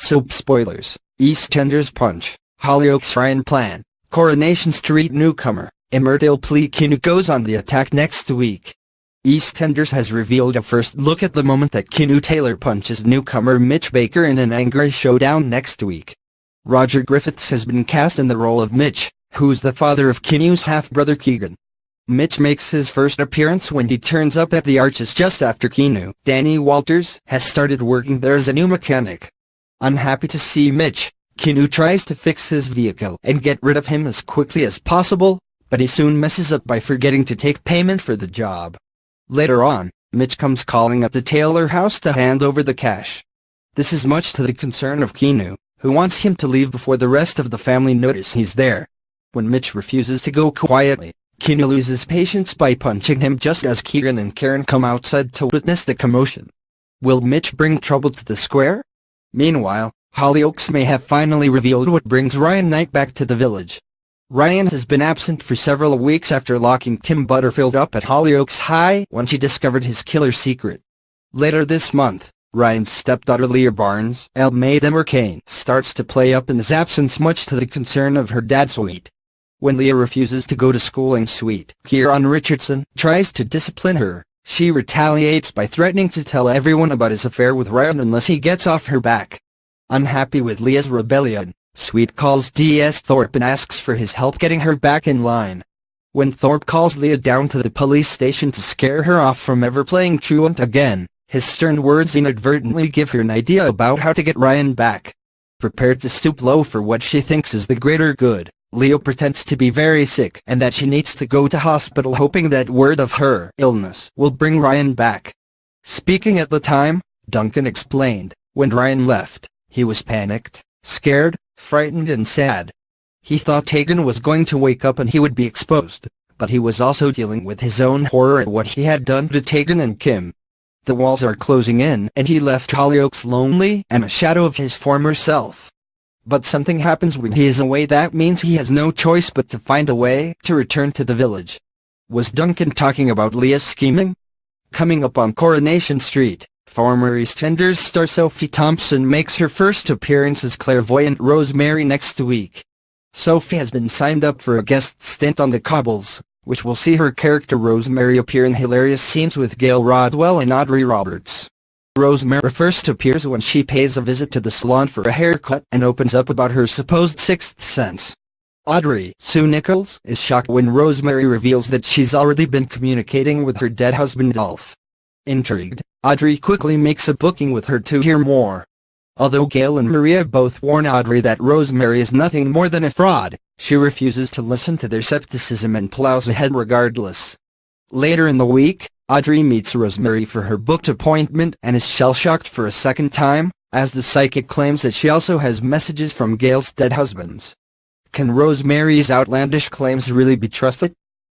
Soap spoilers, EastEnders punch, Hollyoaks Ryan plan, Coronation Street newcomer, Emmerdale plea Keanu goes on the attack next week. EastEnders has revealed a first look at the moment that Keanu Taylor punches newcomer Mitch Baker in an angry showdown next week. Roger Griffiths has been cast in the role of Mitch, who's the father of Keanu's half-brother Keegan. Mitch makes his first appearance when he turns up at the Arches just after Keanu, Danny Walters, has started working there as a new mechanic. Unhappy to see Mitch, Keanu tries to fix his vehicle and get rid of him as quickly as possible, but he soon messes up by forgetting to take payment for the job. Later on, Mitch comes calling at the Taylor house to hand over the cash. This is much to the concern of Keanu, who wants him to leave before the rest of the family notice he's there. When Mitch refuses to go quietly, Keanu loses patience by punching him just as Keegan and Karen come outside to witness the commotion. Will Mitch bring trouble to the square? Meanwhile, Hollyoaks may have finally revealed what brings Ryan Knight back to the village. Ryan has been absent for several weeks after locking Kim Butterfield up at Hollyoaks High when she discovered his killer secret. Later this month, Ryan's stepdaughter Leah Barnes, Kane, starts to play up in his absence much to the concern of her dad Sweet. When Leah refuses to go to schooling Sweet, Kieran Richardson, tries to discipline her, she retaliates by threatening to tell everyone about his affair with Ryan unless he gets off her back. Unhappy with Leah's rebellion, Sweet calls D.S. Thorpe and asks for his help getting her back in line. When Thorpe calls Leah down to the police station to scare her off from ever playing truant again, his stern words inadvertently give her an idea about how to get Ryan back. Prepared to stoop low for what she thinks is the greater good, Leah pretends to be very sick and that she needs to go to hospital, hoping that word of her illness will bring Ryan back. Speaking at the time, Duncan explained, when Ryan left, he was panicked, scared, frightened and sad. He thought Tegan was going to wake up and he would be exposed, but he was also dealing with his own horror at what he had done to Tegan and Kim. The walls are closing in and he left Hollyoaks lonely and a shadow of his former self. But something happens when he is away that means he has no choice but to find a way to return to the village. Was Duncan talking about Leah's scheming? Coming up on Coronation Street, former EastEnders star Sophie Thompson makes her first appearance as clairvoyant Rosemary next week. Sophie has been signed up for a guest stint on The Cobbles, which will see her character Rosemary appear in hilarious scenes with Gail Rodwell and Audrey Roberts. Rosemary first appears when she pays a visit to the salon for a haircut and opens up about her supposed sixth sense. Audrey, Sue Nichols, is shocked when Rosemary reveals that she's already been communicating with her dead husband Dolph. Intrigued, Audrey quickly makes a booking with her to hear more. Although Gail and Maria both warn Audrey that Rosemary is nothing more than a fraud, she refuses to listen to their skepticism and plows ahead regardless. Later in the week, Audrey meets Rosemary for her booked appointment and is shell-shocked for a second time, as the psychic claims that she also has messages from Gail's dead husbands. Can Rosemary's outlandish claims really be trusted?